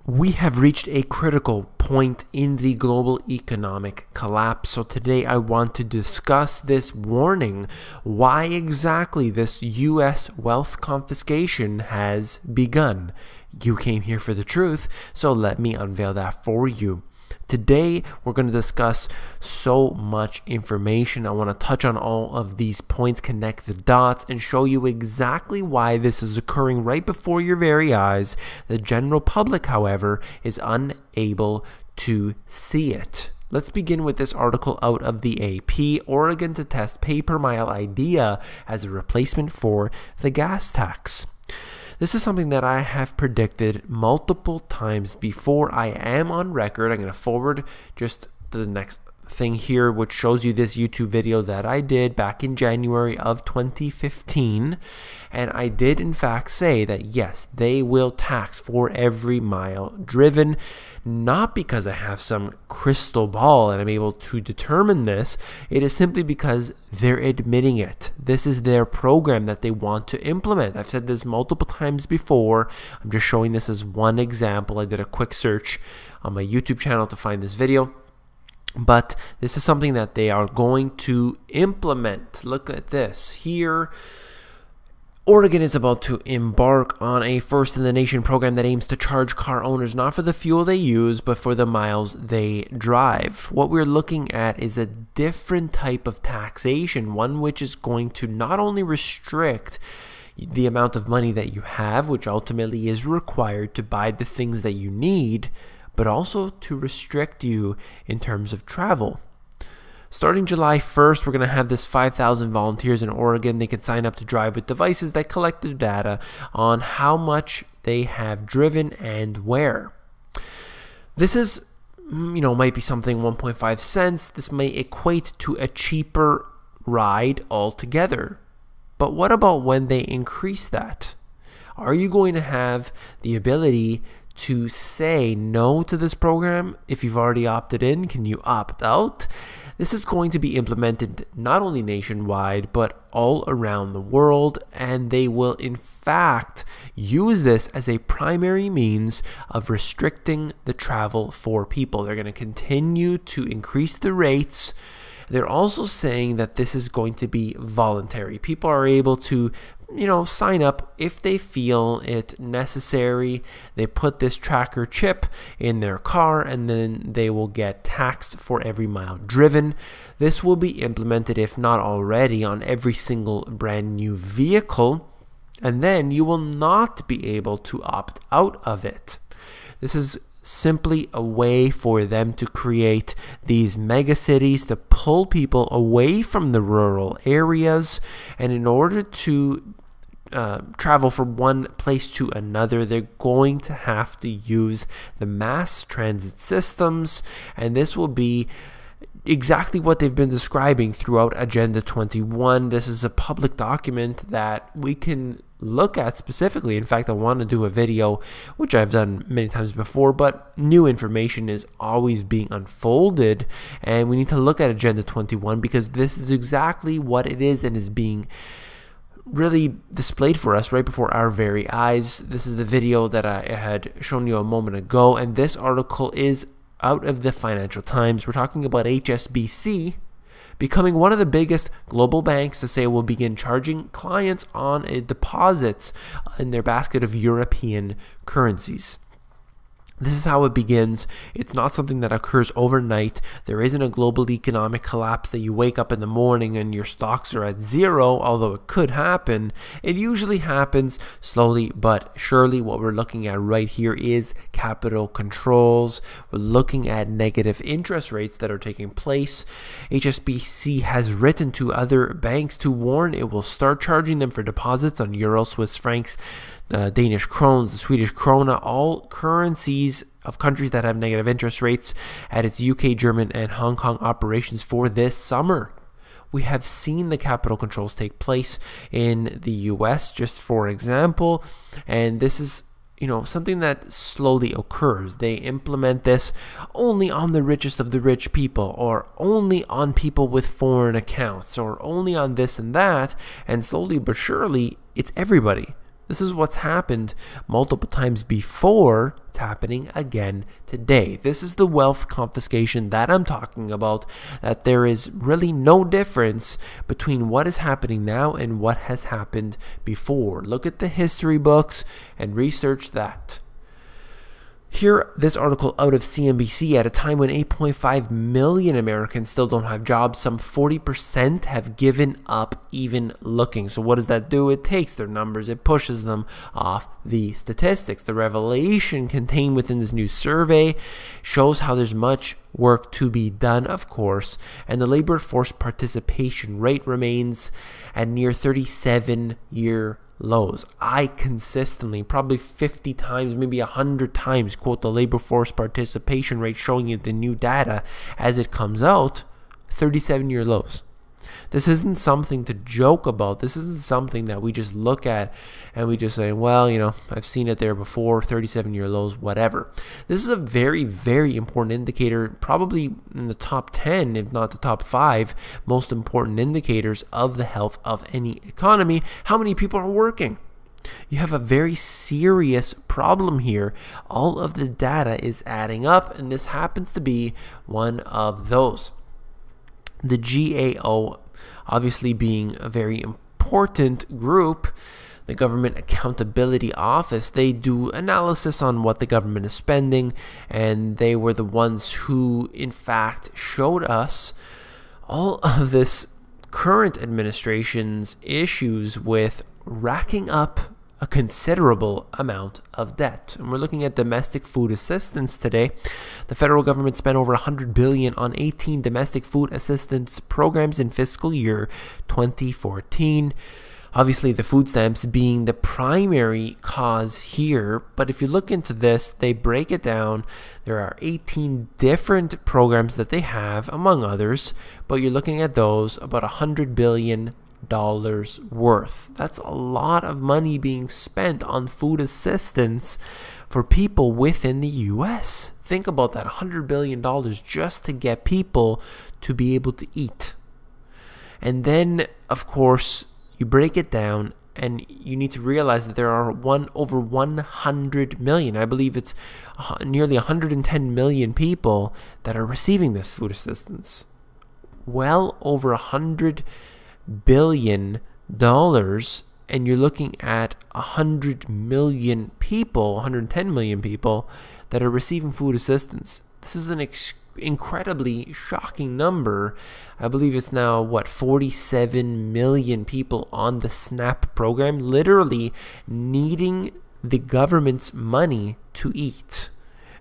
We have reached a critical point in the global economic collapse. So today I want to discuss this warning, why exactly this U.S. wealth confiscation has begun. You came here for the truth, so let me unveil that for you. Today, we're going to discuss so much information. I want to touch on all of these points, connect the dots, and show you exactly why this is occurring right before your very eyes. The general public, however, is unable to see it. Let's begin with this article out of the AP. Oregon to test pay-per-mile idea as a replacement for the gas tax. This is something that I have predicted multiple times before. I am on record. I'm going to forward just to the next thing here, which shows you this YouTube video that I did back in January of 2015. And I did in fact say that yes, they will tax for every mile driven, not because I have some crystal ball and I'm able to determine this. It is simply because they're admitting it. This is their program that they want to implement. I've said this multiple times before. I'm just showing this as one example. I did a quick search on my YouTube channel to find this video. But this is something that they are going to implement. Look at this here. Oregon is about to embark on a first-in-the-nation program that aims to charge car owners not for the fuel they use, but for the miles they drive. What we're looking at is a different type of taxation, one which is going to not only restrict the amount of money that you have, which ultimately is required to buy the things that you need, but also to restrict you in terms of travel. Starting July 1st, we're going to have this 5,000 volunteers in Oregon. They can sign up to drive with devices that collect the data on how much they have driven and where. This is, might be something 1.5 cents. This may equate to a cheaper ride altogether. But what about when they increase that? Are you going to have the ability to say no to this program? If you've already opted in, can you opt out? This is going to be implemented not only nationwide, but all around the world, and they will in fact use this as a primary means of restricting the travel for people. They're going to continue to increase the rates. They're also saying that this is going to be voluntary. People are able to sign up if they feel it necessary. They put this tracker chip in their car and then they will get taxed for every mile driven. This will be implemented, if not already, on every single brand new vehicle, and then you will not be able to opt out of it. This is simply a way for them to create these mega cities, to pull people away from the rural areas, and in order to travel from one place to another, they're going to have to use the mass transit systems, and this will be exactly what they've been describing throughout Agenda 21. This is a public document that we can look at specifically. In fact, I want to do a video, which I've done many times before, but new information is always being unfolded, and we need to look at Agenda 21 because this is exactly what it is and is being really displayed for us right before our very eyes. This is the video that I had shown you a moment ago, and this article is out of the Financial Times. We're talking about HSBC becoming one of the biggest global banks to say it will begin charging clients on deposits in their basket of European currencies. This is how it begins. It's not something that occurs overnight. There isn't a global economic collapse that you wake up in the morning and your stocks are at zero, although it could happen. It usually happens slowly but surely. What we're looking at right here is capital controls. We're looking at negative interest rates that are taking place. HSBC has written to other banks to warn it will start charging them for deposits on euro, Swiss francs, Danish krones, the Swedish krona, all currencies of countries that have negative interest rates at its UK, German, and Hong Kong operations for this summer. We have seen the capital controls take place in the US, just for example, and this is something that slowly occurs. They implement this only on the richest of the rich people, or only on people with foreign accounts, or only on this and that, and slowly but surely, it's everybody. This is what's happened multiple times before. It's happening again today. This is the wealth confiscation that I'm talking about, that there is really no difference between what is happening now and what has happened before. Look at the history books and research that. Here, this article out of CNBC, at a time when 8.5 million Americans still don't have jobs, some 40% have given up even looking. So what does that do? It takes their numbers, it pushes them off the statistics. The revelation contained within this new survey shows how there's much work to be done, of course, and the labor force participation rate remains at near 37-year lows. I consistently, probably 50 times, maybe 100 times, quote the labor force participation rate, showing you the new data as it comes out. 37-year lows. This isn't something to joke about. This isn't something that we just look at and we just say, well, you know, I've seen it there before, 37-year lows, whatever. This is a very, very important indicator, probably in the top 10, if not the top 5 most important indicators of the health of any economy. How many people are working? You have a very serious problem here. All of the data is adding up, and this happens to be one of those. The GAO, obviously being a very important group, the Government Accountability Office, they do analysis on what the government is spending, and they were the ones who, in fact, showed us all of this current administration's issues with racking up a considerable amount of debt. And we're looking at domestic food assistance today. The federal government spent over $100 billion on 18 domestic food assistance programs in fiscal year 2014. Obviously, the food stamps being the primary cause here. But if you look into this, they break it down. There are 18 different programs that they have, among others. But you're looking at those, about $100 billion worth. That's a lot of money being spent on food assistance for people within the US. Think about that, $100 billion just to get people to be able to eat. And then, of course, you break it down and you need to realize that there are over 100 million, I believe it's nearly 110 million people that are receiving this food assistance. Well over $100 billion, and you're looking at 100 million people, 110 million people that are receiving food assistance. This is an incredibly shocking number. I believe it's now, 47 million people on the SNAP program, literally needing the government's money to eat.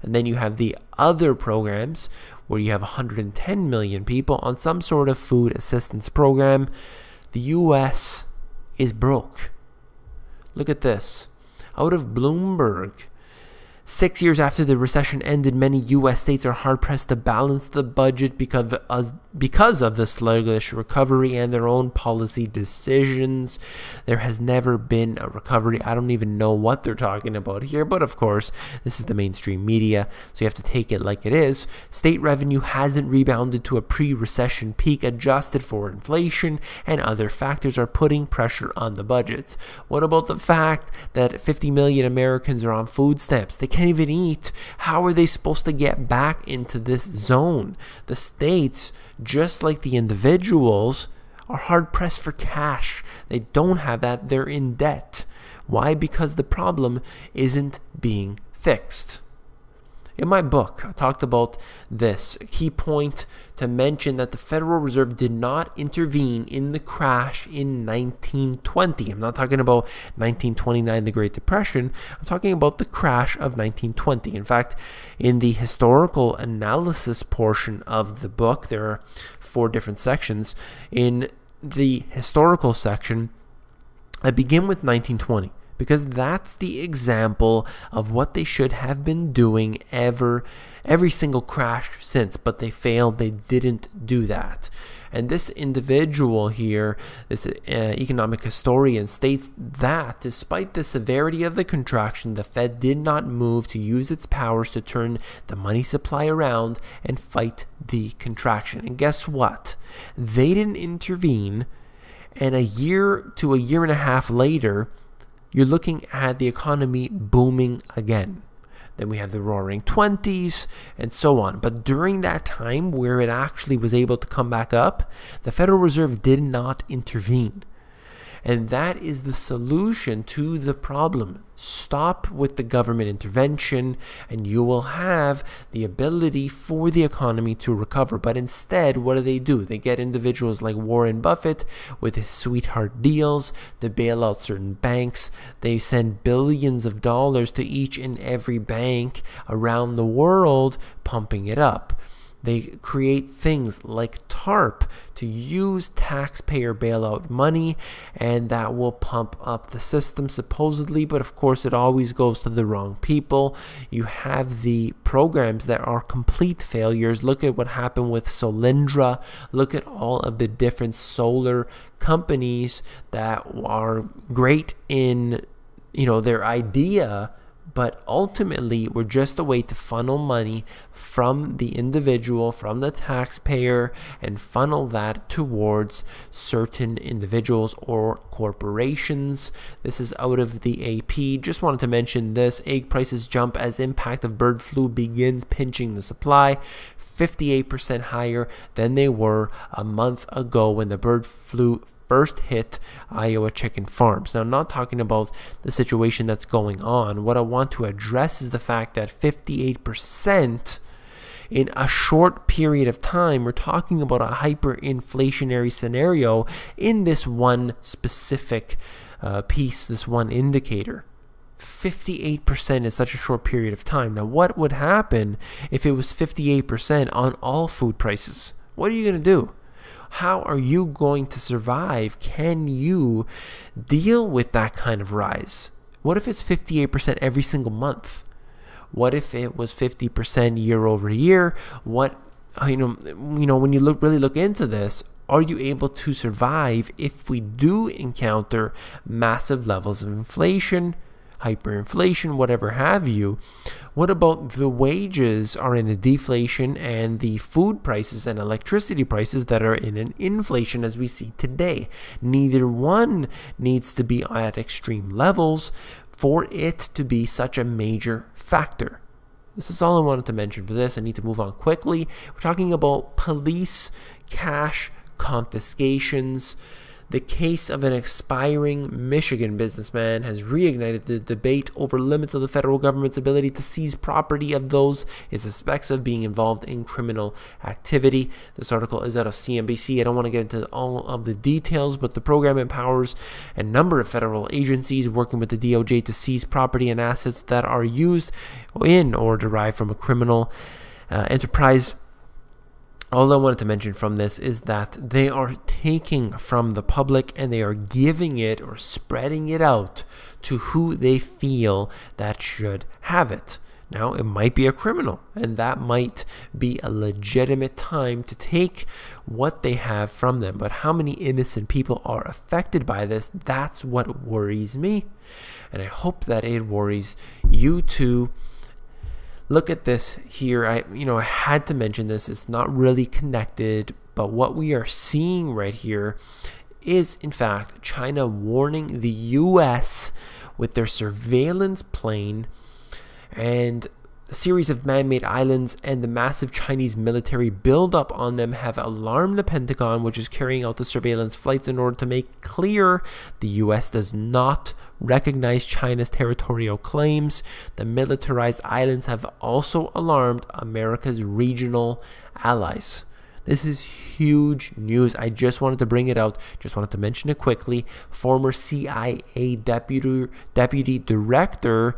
And then you have the other programs where you have 110 million people on some sort of food assistance program. The U.S. is broke. Look at this. Out of Bloomberg, 6 years after the recession ended, many U.S. states are hard-pressed to balance the budget because of the sluggish recovery and their own policy decisions. There has never been a recovery. I don't even know what they're talking about here, but of course, this is the mainstream media, so you have to take it like it is. State revenue hasn't rebounded to a pre-recession peak. Adjusted for inflation and other factors are putting pressure on the budgets. What about the fact that 50 million Americans are on food stamps? They can't even eat. How are they supposed to get back into this zone? The states, just like the individuals, are hard pressed for cash. They don't have that. They're in debt. Why? Because the problem isn't being fixed. In my book, I talked about this. A key point to mention that the Federal Reserve did not intervene in the crash in 1920. I'm not talking about 1929, the Great Depression. I'm talking about the crash of 1920. In fact, in the historical analysis portion of the book, there are 4 different sections. In the historical section, I begin with 1920. Because that's the example of what they should have been doing every single crash since, but they failed. They didn't do that. And this individual here, this economic historian, states that despite the severity of the contraction, the Fed did not move to use its powers to turn the money supply around and fight the contraction. And guess what? They didn't intervene, and a year to a year and a half later, you're looking at the economy booming again. Then we have the roaring 20s and so on. But during that time where it actually was able to come back up, the Federal Reserve did not intervene. And that is the solution to the problem. Stop with the government intervention and you will have the ability for the economy to recover. But instead, what do? They get individuals like Warren Buffett with his sweetheart deals to bail out certain banks. They send billions of dollars to each and every bank around the world, pumping it up. They create things like TARP to use taxpayer bailout money, and that will pump up the system supposedly, but of course it always goes to the wrong people. You have the programs that are complete failures. Look at what happened with Solyndra. Look at all of the different solar companies that are great in, their idea, but ultimately were just a way to funnel money from the individual, from the taxpayer, and funnel that towards certain individuals or corporations. This is out of the AP. Just wanted to mention this. Egg prices jump as impact of bird flu begins pinching the supply. 58% higher than they were a month ago when the bird flu first hit Iowa chicken farms. Now, I'm not talking about the situation that's going on. What I want to address is the fact that 58% in a short period of time, we're talking about a hyperinflationary scenario in this one specific piece, this one indicator. 58% in such a short period of time. Now, what would happen if it was 58% on all food prices? What are you going to do? How are you going to survive? Can you deal with that kind of rise? What if it's 58% every single month? What if it was 50% year over year? When you really look into this, are you able to survive if we do encounter massive levels of inflation, hyperinflation, whatever have you? What about the wages are in a deflation and the food prices and electricity prices that are in an inflation as we see today? Neither one needs to be at extreme levels for it to be such a major factor. This is all I wanted to mention for this. I need to move on quickly. We're talking about police cash confiscations. The case of an expiring Michigan businessman has reignited the debate over limits of the federal government's ability to seize property of those it suspects of being involved in criminal activity. This article is out of CNBC. I don't want to get into all of the details, but the program empowers a number of federal agencies working with the DOJ to seize property and assets that are used in or derived from a criminal enterprise. All I wanted to mention from this is that they are taking from the public and they are giving it or spreading it out to who they feel that should have it. Now, it might be a criminal, and that might be a legitimate time to take what they have from them. But how many innocent people are affected by this? That's what worries me. And I hope that it worries you too. Look at this here. I had to mention this. It's not really connected, but what we are seeing right here is, in fact, China warning the U.S. with their surveillance plane and a series of man-made islands and the massive Chinese military buildup on them have alarmed the Pentagon, which is carrying out the surveillance flights in order to make clear the U.S. does not recognize China's territorial claims. The militarized islands have also alarmed America's regional allies. This is huge news. I just wanted to bring it out. Just wanted to mention it quickly. Former CIA deputy director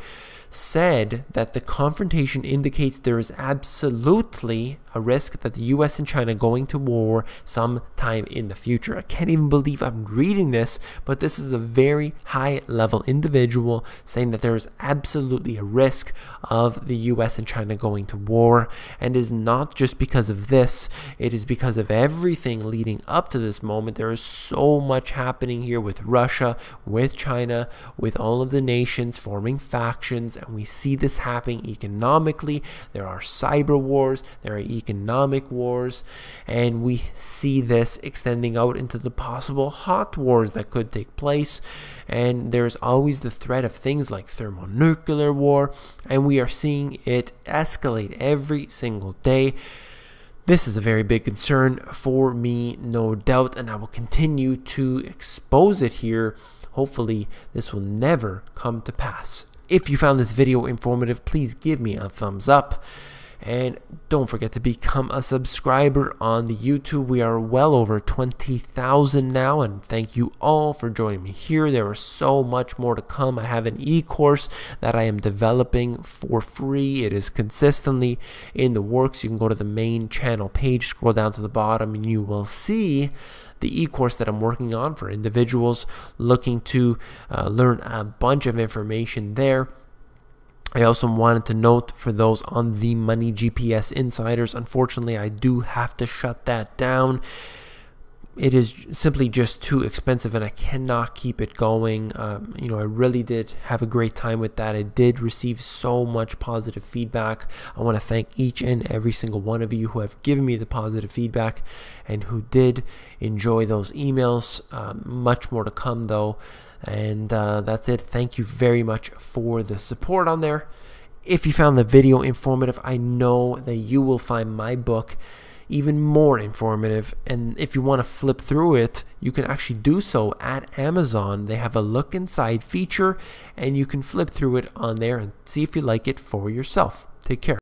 said that the confrontation indicates there is absolutely a risk that the U.S. and China going to war sometime in the future. I can't even believe I'm reading this, but this is a very high-level individual saying that there is absolutely a risk of the U.S. and China going to war, and it is not just because of this. It is because of everything leading up to this moment. There is so much happening here with Russia, with China, with all of the nations forming factions and we see this happening economically. There are cyber wars, there are economic wars, and we see this extending out into the possible hot wars that could take place. And there's always the threat of things like thermonuclear war, and we are seeing it escalate every single day. This is a very big concern for me, no doubt, and I will continue to expose it here. Hopefully, this will never come to pass. If you found this video informative, please give me a thumbs up. And don't forget to become a subscriber on the YouTube. We are well over 20,000 now, and thank you all for joining me here. There is so much more to come. I have an e-course that I am developing for free. It is consistently in the works. You can go to the main channel page, scroll down to the bottom, and you will see the e-course that I'm working on for individuals looking to learn a bunch of information there. I also wanted to note for those on the Money GPS Insiders, unfortunately, I do have to shut that down. It is simply just too expensive, and I cannot keep it going. I really did have a great time with that. I did receive so much positive feedback. I want to thank each and every single one of you who have given me the positive feedback and who did enjoy those emails. Much more to come, though. And that's it. Thank you very much for the support on there. If you found the video informative, I know that you will find my book even more informative. And if you want to flip through it, you can actually do so at Amazon. They have a look inside feature, and you can flip through it on there and see if you like it for yourself. Take care.